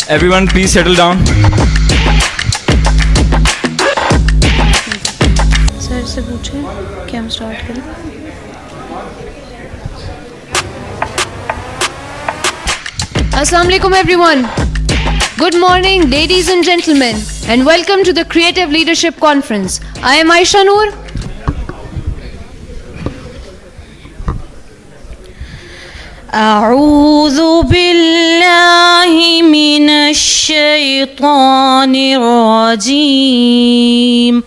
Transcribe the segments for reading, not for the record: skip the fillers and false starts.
Everyone, please settle down. سر سے پوچھیں کہ ہم اسٹارٹ کریں. Assalamu alaikum everyone. Good morning ladies and gentlemen and welcome to the Creative Leadership Conference. I am Aisha Noor. أعوذ بالله من الشيطان الرجيم.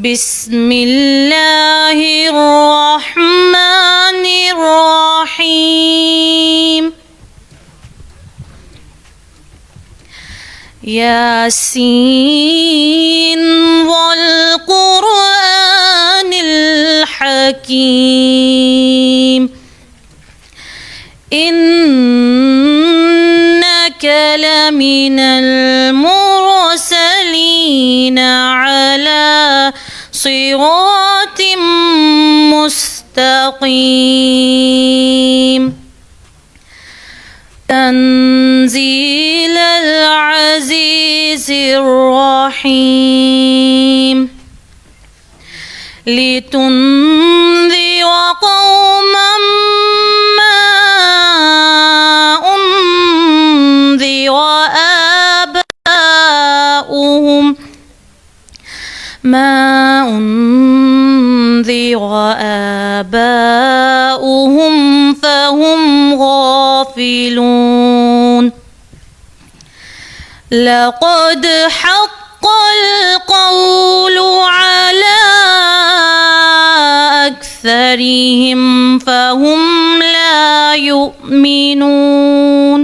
بسم الله الرحمن الرحيم. ياسين والقرآن الحكيم إنك لمن المرسلين على صراط مستقيم. تنزيل العزيز الرحيم. لتنذر قوما ما أنذر آباؤهم فهم غافلون. لقد حق القول على أكثرهم فهم لا يؤمنون.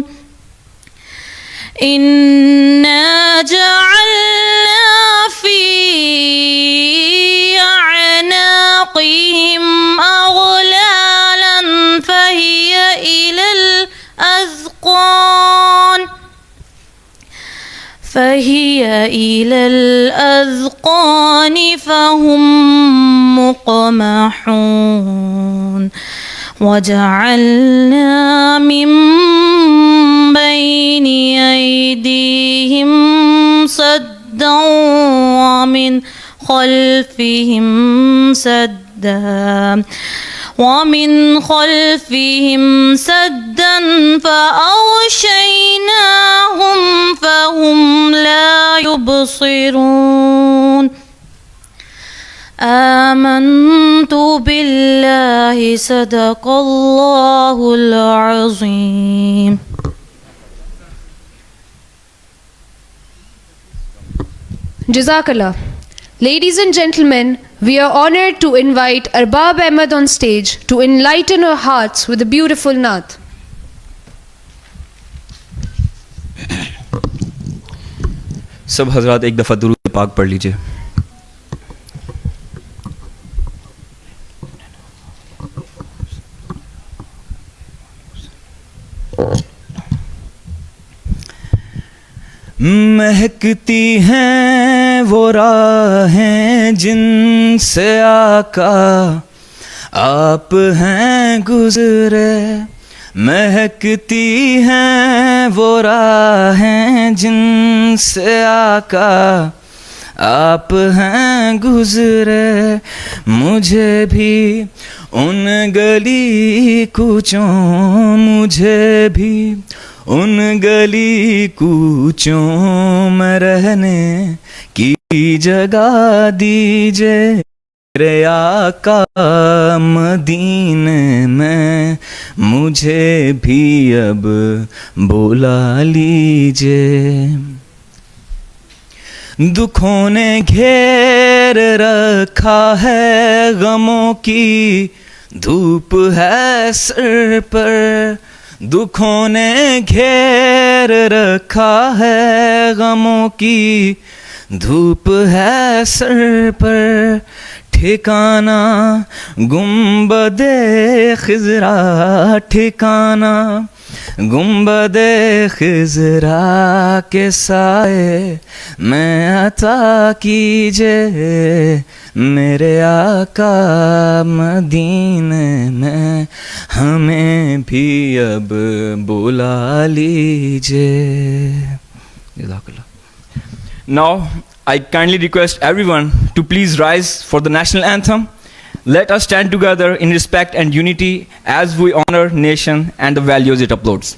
إنا جعلنا في أعناقهم أغلالا فهي إلى الأذقان فهم مقمحون. وجعلنا من بين أيديهم سدا ومن خلفهم سدا فأغشيناهم فهم لا يبصرون. آمنت بالله صدق الله العظيم. Jazakallah. Ladies and gentlemen, we are honored to invite Arbab Ahmed on stage to enlighten our hearts with a beautiful naat. سب حضرات ایک دفعہ درود پاک پڑھ لیجئے. مہکتی ہیں وہ راہیں جن سے آقا آپ ہیں گزرے. مہکتی ہیں وہ راہیں جن سے آقا آپ ہیں گزرے. مجھے بھی ان گلی کوچوں ان گلی کوچوں میں رہنے کی جگہ دیجئے. میرے آقا مدینے میں مجھے بھی اب بلا لیجئے. دکھوں نے گھیر رکھا ہے غموں کی دھوپ ہے سر پر. دکھوں نے گھیر رکھا ہے غموں کی دھوپ ہے سر پر. ٹھکانہ گنبد خضرا ٹھکانہ گنبد خضرا کے سائے میں عطا کیجے میرے آقا مدینے میں ہمیں بھی اب بلا لیجے. جزاک اللہ. Now I kindly request everyone to please rise for the national anthem. Let us stand together in respect and unity as we honor nation and the values it upholds.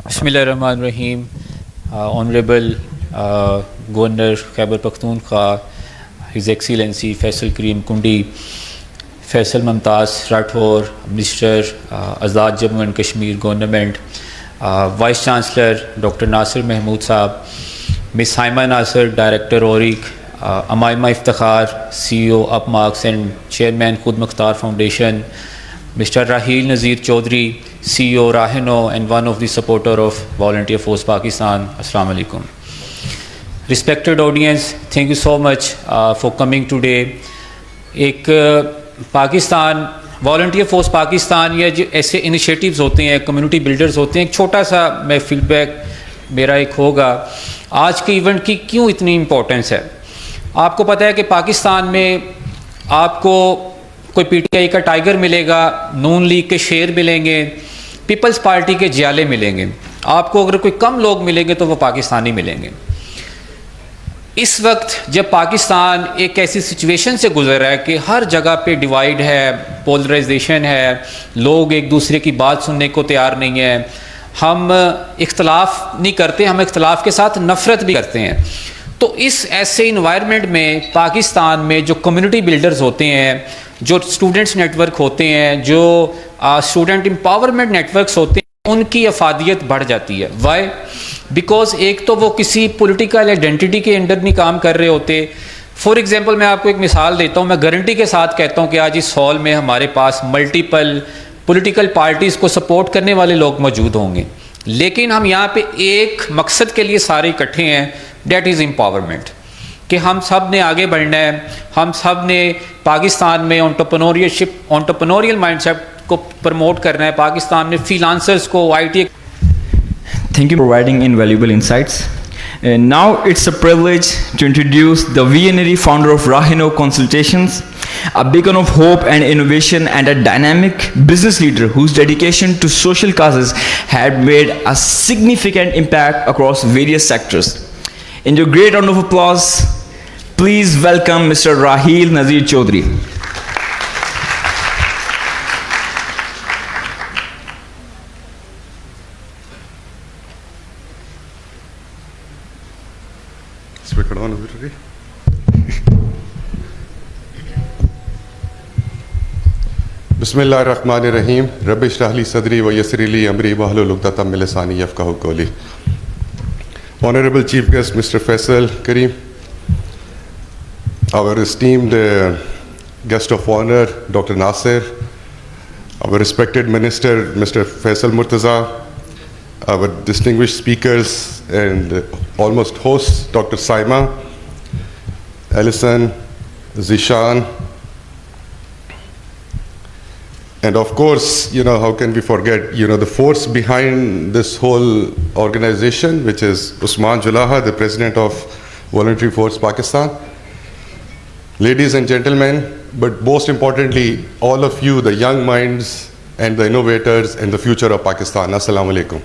Bismillahirrahmanirrahim. Honorable Governor Khyber Pakhtunkhwa, His Excellency Faisal Kareem Kundi, Faisal Mumtaz Rathore, Minister Azad Jammu and Kashmir Government, Vice Chancellor Dr. Nasir Mahmood Saab, Ms. Haima Nasir, Director ORIC, Amaima Iftikhar, CEO Upmarks and Chairman Khud Mukhtar Foundation, Mr. Raheel Nazir Chaudhry, CEO Rahino and one of the supporter of Volunteer Force Pakistan. Assalamu alaikum. Respected audience, thank you so much for coming today. ایک Pakistan volunteer force Pakistan یا جو ایسے initiatives ہوتے ہیں community builders ہوتے ہیں, ایک چھوٹا سا میں فیڈ بیک میرا ایک ہوگا آج کے ایونٹ کی کیوں اتنی امپورٹنس ہے. آپ کو پتہ ہے کہ پاکستان میں آپ کو کوئی پی ٹی آئی کا ٹائیگر ملے گا, نون لیگ کے شیر ملیں گے, پیپلز پارٹی کے جیالے ملیں گے. آپ کو اگر کوئی کم لوگ ملیں گے تو وہ پاکستانی ملیں گے. اس وقت جب پاکستان ایک ایسی سچویشن سے گزر رہا ہے کہ ہر جگہ پہ ڈیوائیڈ ہے, پولرائزیشن ہے, لوگ ایک دوسرے کی بات سننے کو تیار نہیں ہیں, ہم اختلاف نہیں کرتے, ہم اختلاف کے ساتھ نفرت بھی کرتے ہیں. تو اس ایسے انوائرمنٹ میں پاکستان میں جو کمیونٹی بلڈرز ہوتے ہیں, جو اسٹوڈنٹس نیٹ ورک ہوتے ہیں, جو اسٹوڈنٹ امپاورمنٹ نیٹ ورکس ہوتے ہیں, ان کی افادیت بڑھ جاتی ہے. وائی؟ بیکاز ایک تو وہ کسی پولیٹیکل آئیڈینٹی کے انڈر نہیں کام کر رہے ہوتے. فار ایگزامپل میں آپ کو ایک مثال دیتا ہوں, میں گارنٹی کے ساتھ کہتا ہوں کہ آج اس ہال میں ہمارے پاس ملٹیپل پولیٹیکل پارٹیز کو سپورٹ کرنے والے لوگ موجود ہوں گے, لیکن ہم یہاں پہ ایک مقصد کے لیے سارے اکٹھے ہیں, دیٹ از امپاورمنٹ, کہ ہم سب نے آگے بڑھنا ہے, ہم سب نے پاکستان میں انٹرپرینوریل مائنڈ سیٹ کو پروموٹ کرنا ہے, پاکستان میں فری لانسرز کو, I T. Thank you for providing invaluable insights. And now it's a privilege to introduce the visionary founder of Rahino Consultations, a beacon of hope and innovation and a dynamic business leader whose dedication to social causes had made a significant impact across various sectors. In your great round of applause, please welcome Mr. Raheel Nazir Chaudhry. بسم اللہ الرحمن الرحیم. رب اشرح لی صدری ویسر لی امری واحلل عقدۃ من لسانی یفقہوا قولی. Honorable Chief Guest Mr. Faisal Kareem, our esteemed guest of honor Dr. Nasir, our respected Minister, Mr. Faisal Murtaza, our distinguished speakers and almost hosts, Dr. Saima, Alison, Zishan, and of course, how can we forget, the force behind this whole organization, which is Usman Julaha, the President of Voluntary Force Pakistan. Ladies and gentlemen, but most importantly, all of you, the young minds and the innovators and the future of Pakistan. Assalamu alaikum.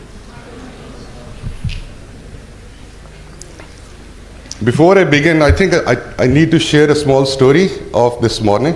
Before I begin, I think I need to share a small story of this morning.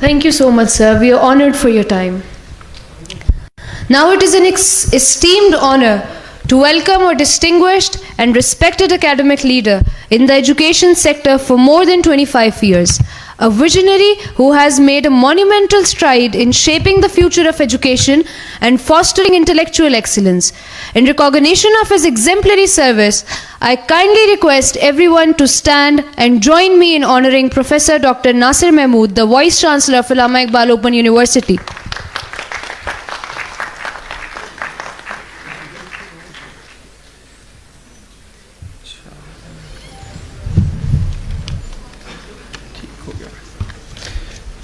Thank you so much, sir. We are honored for your time. Now it is an esteemed honor to welcome a distinguished and respected academic leader in the education sector for more than 25 years. A visionary who has made a monumental stride in shaping the future of education and fostering intellectual excellence. In recognition of his exemplary service, I kindly request everyone to stand and join me in honoring Professor Dr. Nasir Mahmood, the Vice Chancellor of Allama Iqbal Open University.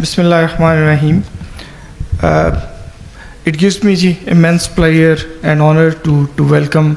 Bismillahirrahmanirrahim. It gives me immense pleasure and honor to welcome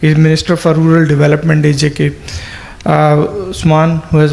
He is Minister for Rural Development AJK. Usman who has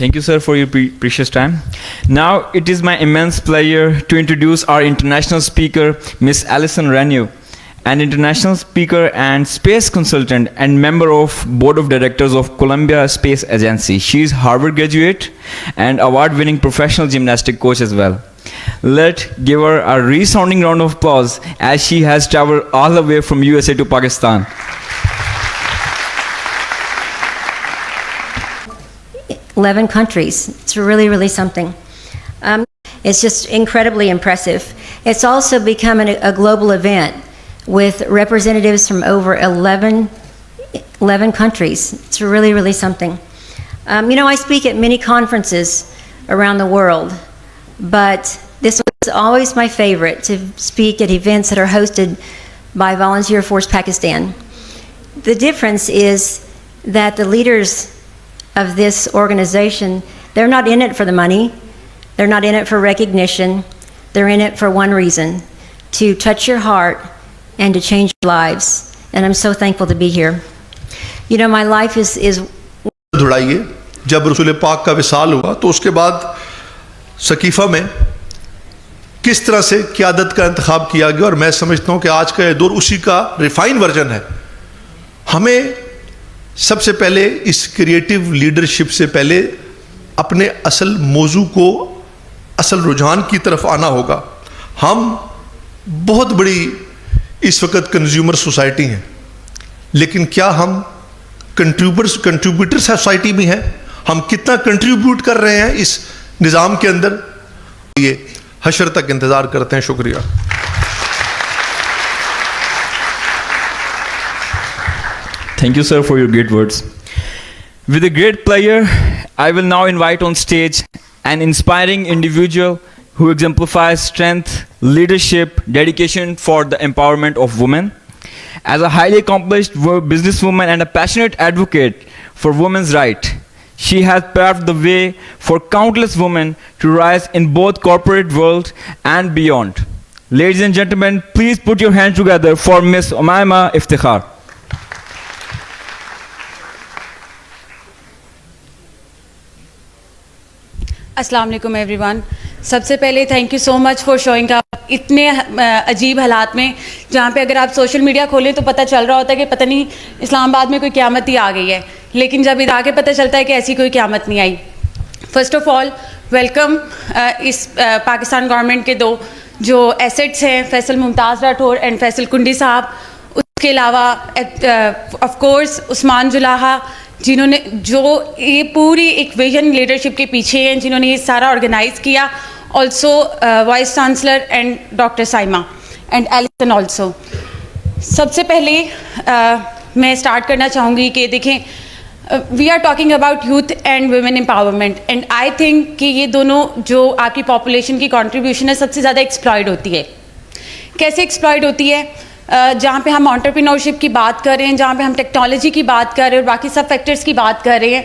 Thank you, sir, for your precious time. Now, it is my immense pleasure to introduce our international speaker, Miss Alison Ranu, an international speaker and space consultant and member of Board of Directors of Columbia Space Agency. She is Harvard graduate and award-winning professional gymnastic coach as well. Let's give her a resounding round of applause as she has traveled all the way from USA to Pakistan. "11 countries. It's really something. It's just incredibly impressive. It's also become a global event with representatives from over 11 countries. It's really something. I speak at many conferences around the world, but this was always my favorite, to speak at events that are hosted by Volunteer Force Pakistan. The difference is that the leaders of this organization, they're not in it for the money, they're not in it for recognition, they're in it for one reason: to touch your heart and to change lives. And I'm so thankful to be here. My life is دھڑائیے جب رسول پاک کا وصال ہوا تو اس کے بعد Saqifah میں کس طرح سے قیادت کا انتخاب کیا گیا، اور میں سمجھتا ہوں کہ آج کا یہ دور اسی کا ریفائن ورژن ہے. ہمیں سب سے پہلے اس کریٹیو لیڈرشپ سے پہلے اپنے اصل موضوع کو، اصل رجحان کی طرف آنا ہوگا. ہم بہت بڑی اس وقت کنزیومر سوسائٹی ہیں، لیکن کیا ہم کنٹریبیوٹر سوسائٹی بھی ہیں؟ ہم کتنا کنٹریبیوٹ کر رہے ہیں اس نظام کے اندر؟ یہ حشر تک انتظار کرتے ہیں. شکریہ. Thank you, sir, for your great words. With a great pleasure, I will now invite on stage an inspiring individual who exemplifies strength, leadership, dedication for the empowerment of women. As a highly accomplished businesswoman and a passionate advocate for women's rights, she has paved the way for countless women to rise in both corporate world and beyond. Ladies and gentlemen, please put your hands together for Miss Umayma Iftikhar. السلام علیکم every one. سب سے پہلے thank you so much for showing up اتنے عجیب حالات میں، جہاں پہ اگر آپ سوشل میڈیا کھولیں تو پتہ چل رہا ہوتا ہے کہ پتہ نہیں اسلام آباد میں کوئی قیامت ہی آ گئی ہے، لیکن جب ادھر آ کے پتہ چلتا ہے کہ ایسی کوئی قیامت نہیں آئی. فرسٹ آف آل ویلکم اس پاکستان گورنمنٹ کے دو جو ایسٹس ہیں، فیصل ممتاز راٹھور اینڈ فیصل کنڈی صاحب. اس کے علاوہ آف کورس عثمان جلاحہ، جنہوں نے جو یہ پوری ایک ویژن لیڈرشپ کے پیچھے ہیں، جنہوں نے یہ سارا آرگنائز کیا. Also vice chancellor and doctor Saima and Allison also. سب سے پہلے میں اسٹارٹ کرنا چاہوں گی کہ دیکھیں، we are talking about youth and women empowerment, and I think کہ یہ دونوں جو آپ کی پاپولیشن کی کنٹریبیوشن ہے سب سے زیادہ ایکسپلائڈ ہوتی ہے. کیسے ایکسپلائڈ ہوتی ہے؟ جہاں پہ ہم انٹرپرینورشپ کی بات کر رہے ہیں، جہاں پہ ہم ٹیکنالوجی کی بات کر رہے ہیں اور باقی سب فیکٹرز کی بات کر رہے ہیں.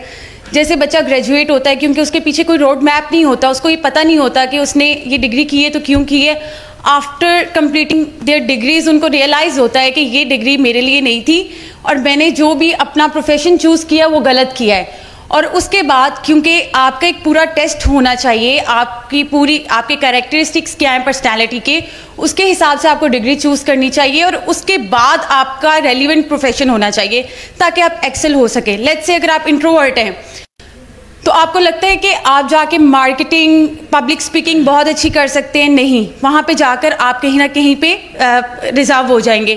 جیسے بچہ گریجویٹ ہوتا ہے، کیونکہ اس کے پیچھے کوئی روڈ میپ نہیں ہوتا، اس کو یہ پتہ نہیں ہوتا کہ اس نے یہ ڈگری کی ہے تو کیوں کی ہے. آفٹر کمپلیٹنگ دیئر ڈگریز ان کو ریئلائز ہوتا ہے کہ یہ ڈگری میرے لیے نہیں تھی اور میں نے جو بھی اپنا پروفیشن چوز کیا وہ غلط کیا ہے. اور اس کے بعد کیونکہ آپ کا ایک پورا ٹیسٹ ہونا چاہیے، آپ کے کریکٹرسٹکس کیا ہیں پرسنالٹی کے، اس کے حساب سے آپ کو ڈگری چوز کرنی چاہیے اور اس کے بعد آپ کا ریلیونٹ پروفیشن ہونا چاہیے تاکہ آپ ایکسل ہو سکیں. لیٹس سے اگر آپ انٹروورٹ ہیں تو آپ کو لگتا ہے کہ آپ جا کے مارکیٹنگ، پبلک اسپیکنگ بہت اچھی کر سکتے ہیں. نہیں، وہاں پہ جا کر آپ کہیں نہ کہیں پہ ریزرو ہو جائیں گے.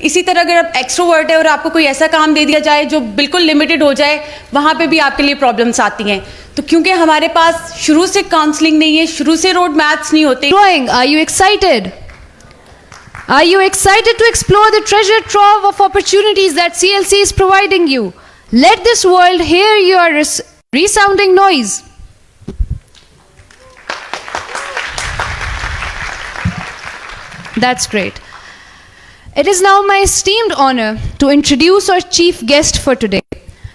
اسی طرح اگر آپ ایکسٹروورٹ ہے اور آپ کو کوئی ایسا کام دے دیا جائے جو بالکل لمیٹڈ ہو جائے، وہاں پہ بھی آپ کے لیے پرابلمس آتی ہیں. تو کیونکہ ہمارے پاس شروع سے کاؤنسلنگ نہیں ہے، شروع سے روڈ میپس نہیں ہوتے. Are you excited? Are you excited to explore the treasure trove of opportunities that CLC is providing you? Let this world hear your resounding noise. That's great. It is now my esteemed honor to introduce our chief guest for today,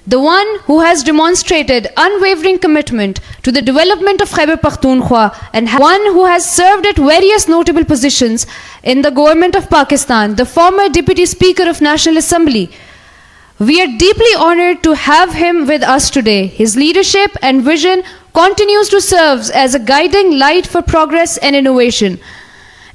the one who has demonstrated unwavering commitment to the development of Khyber Pakhtunkhwa and one who has served at various notable positions in the government of Pakistan, the former Deputy Speaker of National Assembly. We are deeply honored to have him with us today. His leadership and vision continues to serve as a guiding light for progress and innovation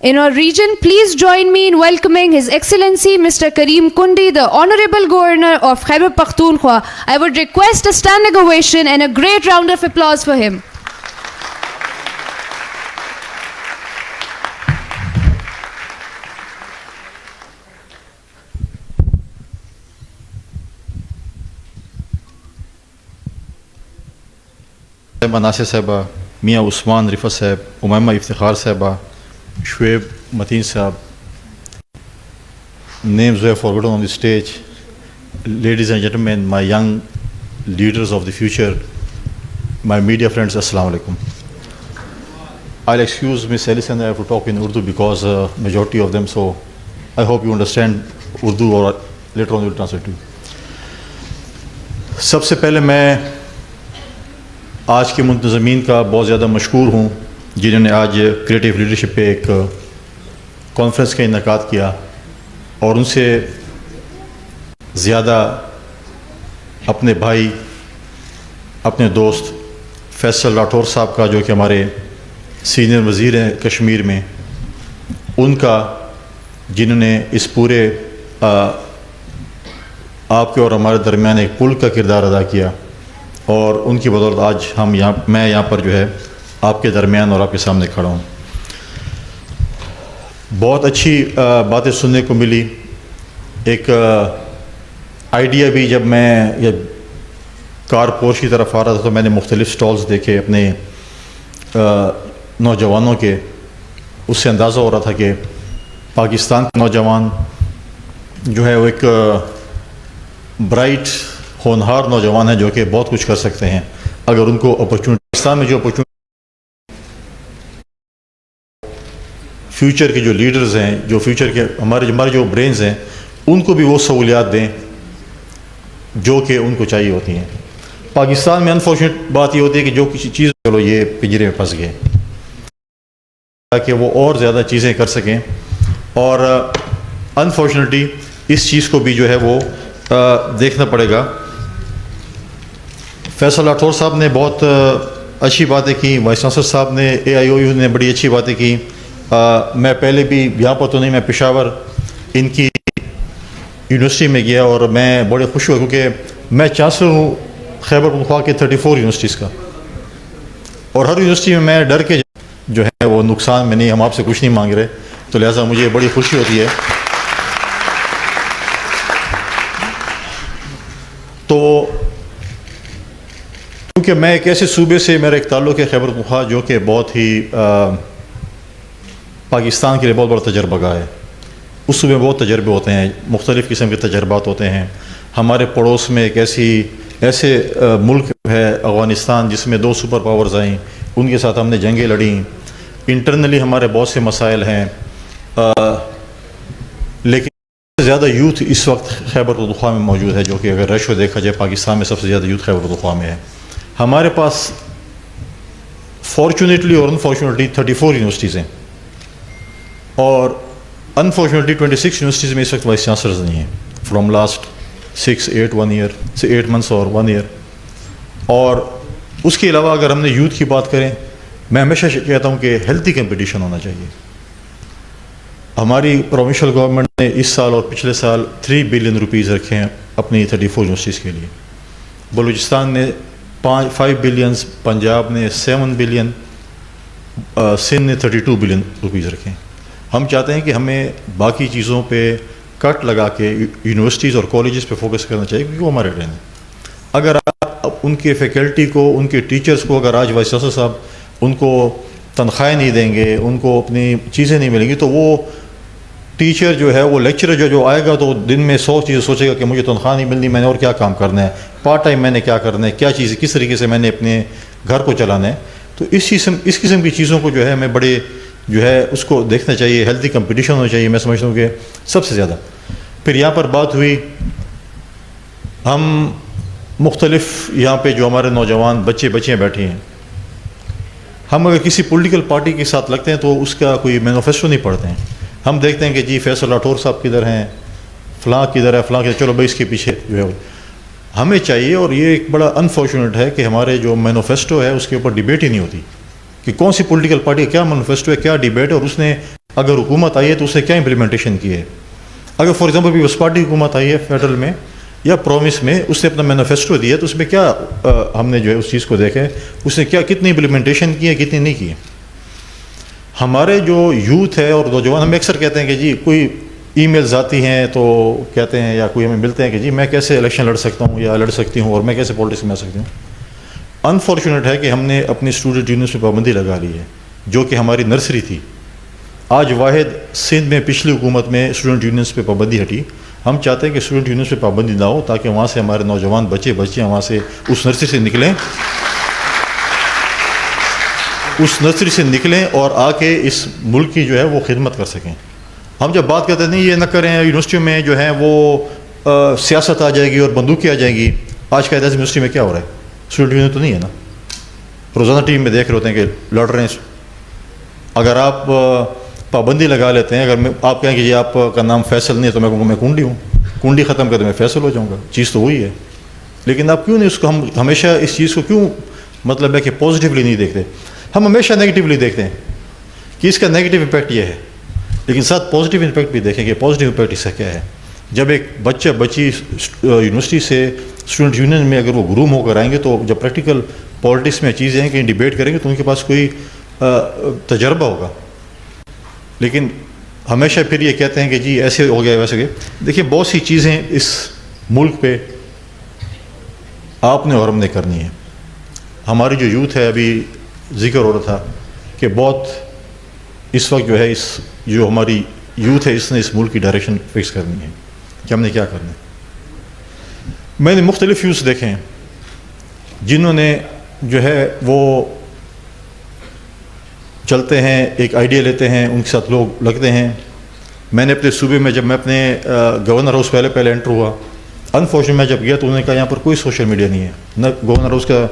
in our region. Please join me in welcoming His Excellency Mr. Kareem Kundi, the Honorable Governor of Khyber Pakhtunkhwa. I would request a standing ovation and a great round of applause for him. صاحبہ ناصر صاحبہ, میاں عثمان رفت صاحب, امیمہ افتخار صاحبہ, شعیب متین صاحب, names were forgotten on the stage, ladies and gentlemen, my young leaders of the future, my media friends, Assalamu alaikum. I'll excuse Miss Ellison, I have to talk in Urdu because majority of them, so I hope you understand Urdu or later on we'll translate to you. سب سے پہلے میں آج کے منتظمین کا بہت زیادہ مشکور ہوں جنہوں نے آج کریٹیو لیڈرشپ پہ ایک کانفرنس کا انعقاد کیا, اور ان سے زیادہ اپنے بھائی, اپنے دوست فیصل راٹھور صاحب کا, جو کہ ہمارے سینئر وزیر ہیں کشمیر میں, ان کا, جنہوں نے اس پورے آپ کے اور ہمارے درمیان ایک پل کا کردار ادا کیا, اور ان کی بدولت آج میں یہاں پر جو ہے آپ کے درمیان اور آپ کے سامنے کھڑا ہوں. بہت اچھی باتیں سننے کو ملی. ایک آئیڈیا بھی, جب میں کار پوش کی طرف آ رہا تھا تو میں نے مختلف سٹالز دیکھے اپنے نوجوانوں کے, اس سے اندازہ ہو رہا تھا کہ پاکستان کے نوجوان جو ہے وہ ایک برائٹ ہونہار نوجوان ہیں جو کہ بہت کچھ کر سکتے ہیں اگر ان کو اپرچونٹی, پاکستان میں جو اپرچونٹی, فیوچر کے جو لیڈرز ہیں, جو فیوچر کے ہمارے جو برینز ہیں, ان کو بھی وہ سہولیات دیں جو کہ ان کو چاہیے ہوتی ہیں. پاکستان میں انفارچونیٹ بات یہ ہوتی ہے کہ جو کسی چیز, چلو یہ پنجرے میں پھنس گئے, تاکہ وہ اور زیادہ چیزیں کر سکیں, اور انفارچونیٹلی اس چیز کو بھی جو ہے وہ دیکھنا پڑے گا. فیصل راٹھور صاحب نے بہت اچھی باتیں کی, وائس چانسلر صاحب نے, AIOU نے بڑی اچھی باتیں کی. میں پہلے بھی یہاں پر تو نہیں, میں پشاور ان کی یونیورسٹی میں گیا اور میں بڑے خوش ہوا کیونکہ میں چانسلر ہوں خیبر پختونخوا کے 34 یونیورسٹیز کا, اور ہر یونیورسٹی میں میں ڈر کے جو ہے وہ نقصان میں نہیں, ہم آپ سے کچھ نہیں مانگ رہے, تو لہٰذا مجھے بڑی خوشی ہوتی ہے. تو کیونکہ میں ایک ایسے صوبے سے میرا ایک تعلق ہے خیبر پختونخوا جو کہ بہت ہی پاکستان کے لیے بہت بڑا تجربہ گاہ ہے. اس صوبے میں بہت تجربے ہوتے ہیں, مختلف قسم کے تجربات ہوتے ہیں. ہمارے پڑوس میں ایک ایسے ملک ہے افغانستان جس میں 2 سپر پاورز آئیں, ان کے ساتھ ہم نے جنگیں لڑیں. انٹرنلی ہمارے بہت سے مسائل ہیں, لیکن زیادہ یوتھ اس وقت خیبر پختونخوا میں موجود ہے, جو کہ اگر ریشو دیکھا جائے پاکستان میں سب سے زیادہ یوتھ خیبر پختونخوا میں ہے. ہمارے پاس فارچونیٹلی اور انفارچونیٹلی 34 یونیورسٹیز ہیں, اور انفارچونیٹلی 26 یونیورسٹیز میں اس وقت وائس چانسلرز نہیں ہیں فرام لاسٹ 8 منتھس اور 1 ایئر. اور اس کے علاوہ اگر ہم نے یوتھ کی بات کریں, میں ہمیشہ کہتا ہوں کہ ہیلتھی کمپٹیشن ہونا چاہیے. ہماری پروونشل گورنمنٹ نے اس سال اور پچھلے سال 3 بلین روپیز رکھے ہیں اپنی 34 یونیورسٹیز کے لیے. بلوچستان نے 5 بلینز, پنجاب نے 7 بلین, سندھ نے 32 بلین روپیز رکھے ہیں. ہم چاہتے ہیں کہ ہمیں باقی چیزوں پہ کٹ لگا کے یونیورسٹیز اور کالجز پہ فوکس کرنا چاہیے, کیونکہ وہ ہمارے ٹرین ہیں. اگر آپ ان کے فیکلٹی کو, ان کے ٹیچرز کو, اگر آج وائس چانسلر صاحب ان کو تنخواہیں نہیں دیں گے, ان کو اپنی چیزیں نہیں ملیں گی, تو وہ ٹیچر جو ہے, وہ لیکچرر جو آئے گا تو دن میں 100 چیزیں سوچے گا کہ مجھے تنخواہ نہیں ملنی, میں نے اور کیا کام کرنا ہے, پارٹ ٹائم میں نے کیا کرنا ہے, کیا چیز کس طریقے سے میں نے اپنے گھر کو چلانا ہے. تو اس قسم کی چیزوں کو جو ہے ہمیں بڑے جو ہے اس کو دیکھنا چاہیے. ہیلتھی کمپٹیشن ہونا چاہیے, میں سمجھتا ہوں کہ سب سے زیادہ. پھر یہاں پر بات ہوئی, ہم مختلف یہاں پہ جو ہمارے نوجوان بچیاں بیٹھی ہیں, ہم اگر کسی پولیٹیکل پارٹی کے ساتھ لگتے ہیں تو اس کا کوئی مینیفیسٹو نہیں پڑھتے ہیں. ہم دیکھتے ہیں کہ جی فیصل راٹھور صاحب کدھر ہیں, فلاں کدھر ہے, فلاں کدھر, چلو بھائی اس کے پیچھے جو ہے ہمیں چاہیے. اور یہ ایک بڑا انفارچونیٹ ہے کہ ہمارے جو مینیفیسٹو ہے اس کے اوپر ڈیبیٹ ہی نہیں ہوتی کہ کون سی پولیٹیکل پارٹی کا کیا مینیفیسٹو ہے, کیا ڈیبیٹ ہے, اور اس نے اگر حکومت آئی ہے تو اس نے کیا امپلیمنٹیشن کی ہے. اگر فار ایگزامپل پیپلز پارٹی حکومت آئی ہے فیڈرل میں یا پروونس میں, اس نے اپنا مینیفیسٹو دیا تو اس میں کیا ہم نے جو ہے اس چیز کو دیکھا ہے, اس نے کیا کتنی امپلیمنٹیشن کی ہے, کتنی نہیں کی ہے. ہمارے جو یوتھ ہے اور نوجوان, ہم اکثر کہتے ہیں کہ جی کوئی ای میلز آتی ہیں تو کہتے ہیں, یا کوئی ہمیں ملتے ہیں کہ جی میں کیسے الیکشن لڑ سکتا ہوں یا لڑ سکتی ہوں, اور میں کیسے پالیٹکس میں آ سکتی ہوں. انفارچونیٹ ہے کہ ہم نے اپنی اسٹوڈنٹ یونینس پہ پابندی لگا لی ہے جو کہ ہماری نرسری تھی. آج واحد سندھ میں پچھلی حکومت میں اسٹوڈنٹ یونینس پہ پابندی ہٹی. ہم چاہتے ہیں کہ اسٹوڈنٹ یونینس پہ پابندی نہ ہو تاکہ وہاں سے ہمارے نوجوان بچیاں وہاں سے اس نرسری سے نکلیں اور آ کے اس ملک کی جو ہے وہ خدمت کر سکیں. ہم جب بات کرتے ہیں نہیں یہ نہ کریں, یونیورسٹیوں میں جو ہے وہ سیاست آ جائے گی اور بندوقیں آ جائیں گی. آج قائد اعظم یونیورسٹی میں کیا ہو رہا ہے؟ اسٹوڈنٹ یونین تو نہیں ہے نا. روزانہ ٹی وی میں دیکھ رہے ہوتے ہیں کہ لڑ رہے ہیں. اگر آپ پابندی لگا لیتے ہیں, اگر آپ کہیں کہ جی آپ کا نام فیصل نہیں ہے تو میں کہوں گا میں کنڈی ہوں, کنڈی ختم کر دیں میں فیصل ہو جاؤں گا, چیز تو وہی ہے. لیکن آپ کیوں نہیں اس کو, ہم ہمیشہ اس چیز کو کیوں مطلب ہے کہ پازیٹیولی نہیں دیکھتے؟ ہم ہمیشہ نیگیٹیولی دیکھتے ہیں کہ اس کا نیگیٹیو امپیکٹ یہ ہے, لیکن ساتھ پازیٹیو امپیکٹ بھی دیکھیں کہ پازیٹیو امپیکٹ اس کا کیا ہے. جب ایک بچی یونیورسٹی سے اسٹوڈنٹ یونین میں اگر وہ گروم ہو کر آئیں گے تو جب پریکٹیکل پالیٹکس میں چیزیں ہیں کہ ڈیبیٹ کریں گے تو ان کے پاس کوئی تجربہ ہوگا. لیکن ہمیشہ پھر یہ کہتے ہیں کہ جی ایسے ہو گیا ویسے ہو گیا. دیکھیے بہت سی چیزیں اس ملک پہ آپ نے اور ہم نے کرنی ہے. ہماری جو یوتھ ہے, ابھی ذکر ہو رہا تھا کہ بہت اس وقت جو ہے جو ہماری یوتھ ہے اس نے اس ملک کی ڈائریکشن فکس کرنی ہے کہ ہم نے کیا کرنا ہے. میں نے مختلف یوتھ دیکھے ہیں جنہوں نے جو ہے وہ چلتے ہیں, ایک آئیڈیا لیتے ہیں, ان کے ساتھ لوگ لگتے ہیں. میں نے اپنے صوبے میں جب میں اپنے گورنر ہاؤس پہلے انٹر ہوا, انفارچونیٹ میں جب گیا تو انہوں نے کہا یہاں پر کوئی سوشل میڈیا نہیں ہے, نہ گورنر ہاؤس کا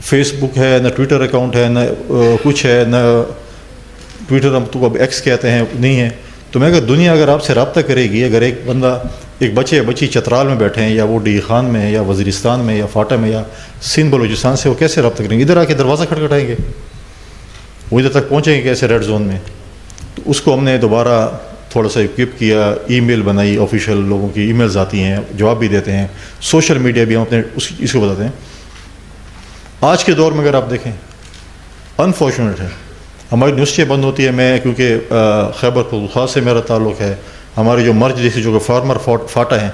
فیس بک ہے, نہ ٹویٹر اکاؤنٹ ہے, نہ کچھ ہے, نہ ٹویٹر ہم تو اب ایکس کہتے ہیں نہیں ہے. تو میں اگر دنیا اگر آپ سے رابطہ کرے گی, اگر ایک بندہ ایک بچی چترال میں بیٹھے ہیں یا وہ ڈی خان میں یا وزیرستان میں یا فاٹا میں یا سندھ بلوچستان سے, وہ کیسے رابطہ کریں گے؟ ادھر آ کے دروازہ کھٹکھٹائیں گے, وہ ادھر تک پہنچیں گے کیسے ریڈ زون میں؟ تو اس کو ہم نے دوبارہ تھوڑا سا اکوپ کیا, ای میل بنائی, آفیشیل لوگوں کی ای میلز آتی ہیں, جواب بھی دیتے ہیں, سوشل میڈیا بھی ہم اپنے اس کو بتاتے ہیں. آج کے دور میں اگر آپ دیکھیں انفارچونیٹ ہے ہماری یونیورسٹیاں بند ہوتی ہے. میں کیونکہ خیبر پختونخوا سے میرا تعلق ہے, ہمارے جو مرج جیسے جو کہ فارمر فاٹا ہیں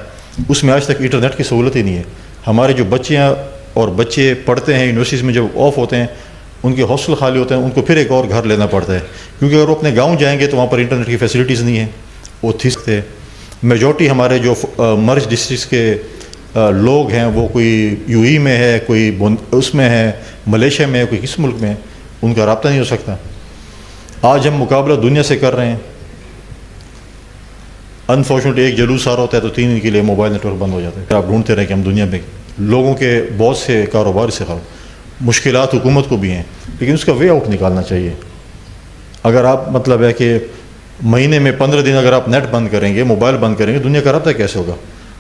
اس میں آج تک انٹرنیٹ کی سہولت ہی نہیں ہے. ہمارے جو بچیاں اور بچے پڑھتے ہیں یونیورسٹیز میں, جب آف ہوتے ہیں ان کے ہاسٹل خالی ہوتے ہیں, ان کو پھر ایک اور گھر لینا پڑتا ہے, کیونکہ اگر وہ اپنے گاؤں جائیں گے تو وہاں پر انٹرنیٹ کی فیسلٹیز نہیں ہیں. وہ تھی سکتے میجورٹی ہمارے جو مرج ڈسٹرکٹس کے لوگ ہیں وہ کوئی یو ای میں ہے, کوئی اس میں ہے, ملیشیا میں ہے, کوئی کس ملک میں ہے, ان کا رابطہ نہیں ہو سکتا. آج ہم مقابلہ دنیا سے کر رہے ہیں. انفارچونیٹلی ایک جلوس آ رہا ہوتا ہے تو 3 دن کے لیے موبائل نیٹ ورک بند ہو جاتا ہے. آپ ڈھونڈتے رہیں کہ ہم دنیا میں لوگوں کے بہت سے کاروبار سے مشکلات حکومت کو بھی ہیں, لیکن اس کا وے آؤٹ نکالنا چاہیے. اگر آپ مطلب ہے کہ مہینے میں 15 دن اگر آپ نیٹ بند کریں گے, موبائل بند کریں گے, دنیا کا رابطہ کیسے ہوگا؟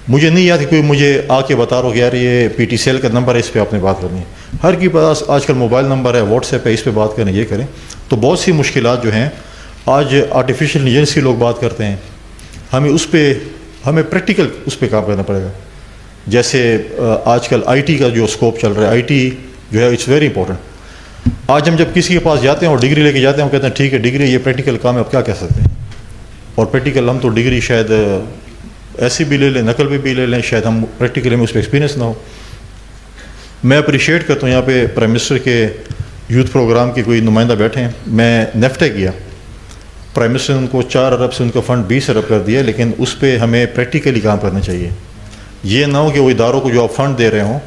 مجھے نہیں یاد کہ کوئی مجھے آ کے بتا رہا کہ یار یہ پی ٹی سی ایل کا نمبر ہے, اس پہ آپ نے بات کرنی ہے. ہر کی پاس آج کل موبائل نمبر ہے, واٹس ایپ ہے, اس پہ بات کریں, یہ کریں. تو بہت سی مشکلات جو ہیں آج آرٹیفیشیل انٹیلیجنس کی لوگ بات کرتے ہیں, ہمیں پریکٹیکل اس پہ کام کرنا پڑے گا. جیسے آج کل آئی ٹی کا جو اسکوپ چل رہا ہے, آئی ٹی جو ہے اٹس ویری امپورٹنٹ. آج ہم جب کسی کے پاس جاتے ہیں اور ڈگری لے کے جاتے ہیں, ہم کہتے ہیں ٹھیک ہے ڈگری, یہ پریکٹیکل کام ہے, اب کیا کہہ سکتے ہیں. اور پریکٹیکل ہم تو ڈگری شاید ایسی بھی لے لیں, نقل بھی لے لیں, شاید ہم پریکٹیکلی میں اس پہ ایکسپیرینس نہ ہو. میں اپریشیٹ کرتا ہوں یہاں پہ پرائم منسٹر کے یوتھ پروگرام کی کوئی نمائندہ بیٹھے ہیں. میں نیفٹیک گیا, پرائم منسٹر نے ان کو 4 ارب سے ان کا فنڈ 20 ارب کر دیا, لیکن اس پہ ہمیں پریکٹیکلی کام کرنا چاہیے. یہ نہ ہو کہ وہ اداروں کو جو آپ فنڈ دے رہے ہوں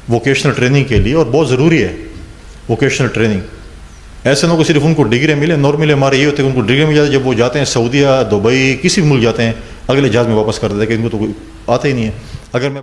ووکیشنل ٹریننگ کے لیے, اور بہت ضروری ہے ووکیشنل ٹریننگ, ایسا نہ ہو کہ صرف ان کو ڈگری ملے. نارملی ہمارے یہ ہوتے ہیں کہ ان کو ڈگری مل جاتی ہے, جب وہ جاتے ہیں سعودیہ, دبئی, کسی بھی ملک جاتے ہیں, اگلے جہاز میں واپس کر دیتے ہیں کہ ان کو تو کوئی آتا ہی نہیں ہے. اگر میں